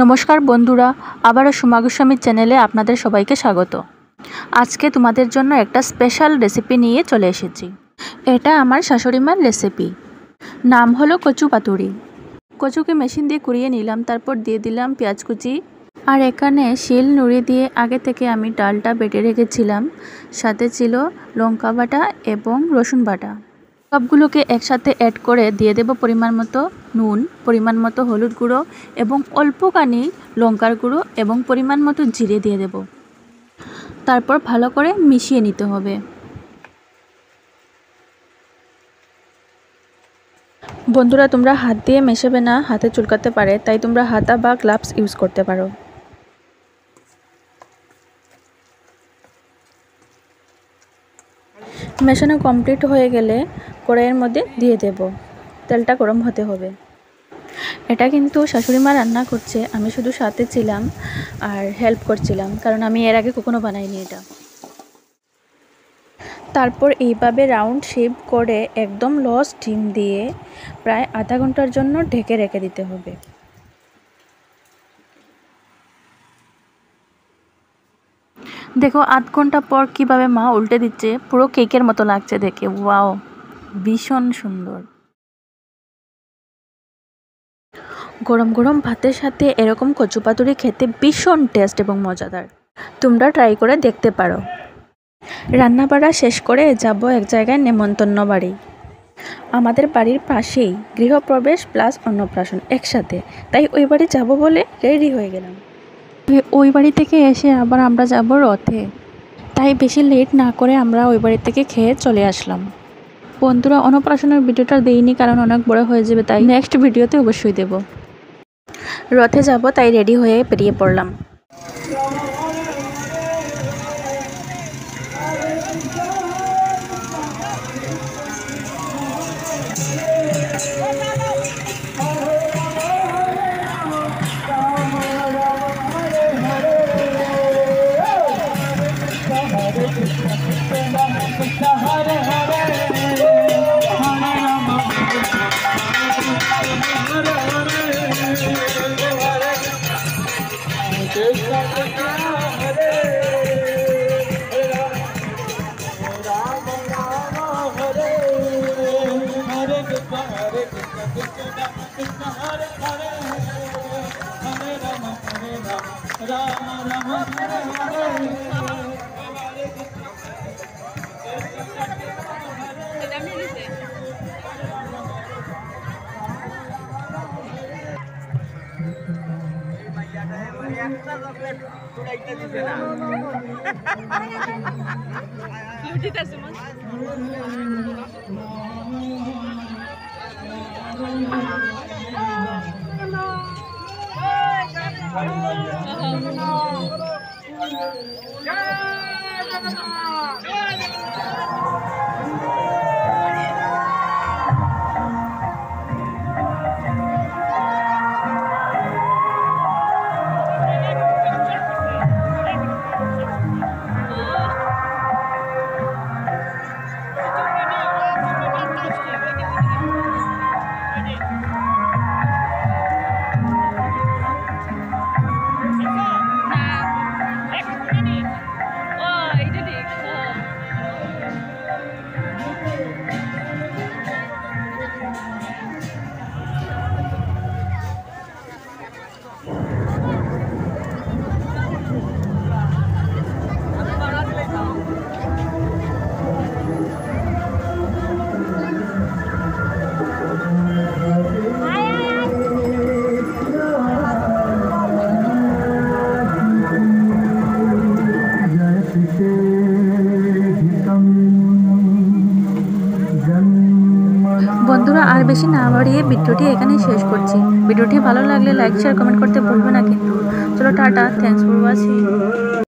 নমস্কার বন্ধুরা, আবারও সোমা গোস্বামীর চ্যানেলে আপনাদের সবাইকে স্বাগত। আজকে তোমাদের জন্য একটা স্পেশাল রেসিপি নিয়ে চলে এসেছি। এটা আমার শাশুড়িমার রেসিপি, নাম হলো কচু পাতুরি। কচুকে মেশিন দিয়ে কুড়িয়ে নিলাম, তারপর দিয়ে দিলাম পেঁয়াজ কুচি। আর এখানে শিল নোড়ি দিয়ে আগে থেকে আমি ডালটা বেটে রেখেছিলাম, সাথে ছিল লঙ্কা বাটা এবং রসুন বাটা। সবগুলোকে একসাথে অ্যাড করে দিয়ে দেব পরিমাণ মতো নুন, পরিমাণ মতো হলুদ গুঁড়ো এবং অল্পখানি লঙ্কার গুঁড়ো এবং পরিমাণ মতো জিরে দিয়ে দেব। তারপর ভালো করে মিশিয়ে নিতে হবে। বন্ধুরা, তোমরা হাত দিয়ে মেশাবে না, হাতে চুলকাতে পারে, তাই তোমরা হাতা বা গ্লাভস ইউজ করতে পারো। মেশানো কমপ্লিট হয়ে গেলে কড়াইয়ের মধ্যে দিয়ে দেব। তেলটা গরম হতে হবে। এটা কিন্তু শাশুড়িমা রান্না করছে, আমি শুধু সাথে ছিলাম আর হেল্প করছিলাম, কারণ আমি এর আগে কখনো বানাইনি এটা। তারপর এইভাবে রাউন্ড শেপ করে একদম লো স্টিম দিয়ে প্রায় আধা ঘন্টার জন্য ঢেকে রেখে দিতে হবে। দেখো আধ ঘন্টা পর কিভাবে মা উল্টে দিচ্ছে, পুরো কেকের মতো লাগছে দেখে। ওয়াও, ভীষণ সুন্দর। গরম গরম ভাতের সাথে এরকম কচু পাতুরি খেতে ভীষণ টেস্ট এবং মজাদার। তোমরা ট্রাই করে দেখতে পারো। রান্না বাড়া শেষ করে যাব এক জায়গায় নেমন্তন্ন বাড়ি। আমাদের বাড়ির পাশেই গৃহপ্রবেশ প্লাস অন্নপ্রাশন একসাথে, তাই ওই বাড়ি যাব বলে রেডি হয়ে গেলাম। ওই বাড়ি থেকে এসে আবার আমরা যাব রথে, তাই বেশি লেট না করে আমরা ওই বাড়ি থেকে খেয়ে চলে আসলাম। বন্ধুরা, অন্নপ্রাশনের ভিডিওটা দেইনি কারণ অনেক বড় হয়ে যাবে, তাই নেক্সট ভিডিওতে অবশ্যই দেব। রথে যাব তাই রেডি হয়ে বেরিয়ে পড়লাম। বন্ধুরা, আর বেশি না বাড়িয়ে ভিডিওটি এখানেই শেষ করছি। ভিডিওটি ভালো লাগলে লাইক শেয়ার কমেন্ট করতে ভুলবে না কিন্তু। চলো টাটা, থ্যাঙ্কস ফর ওয়াচিং।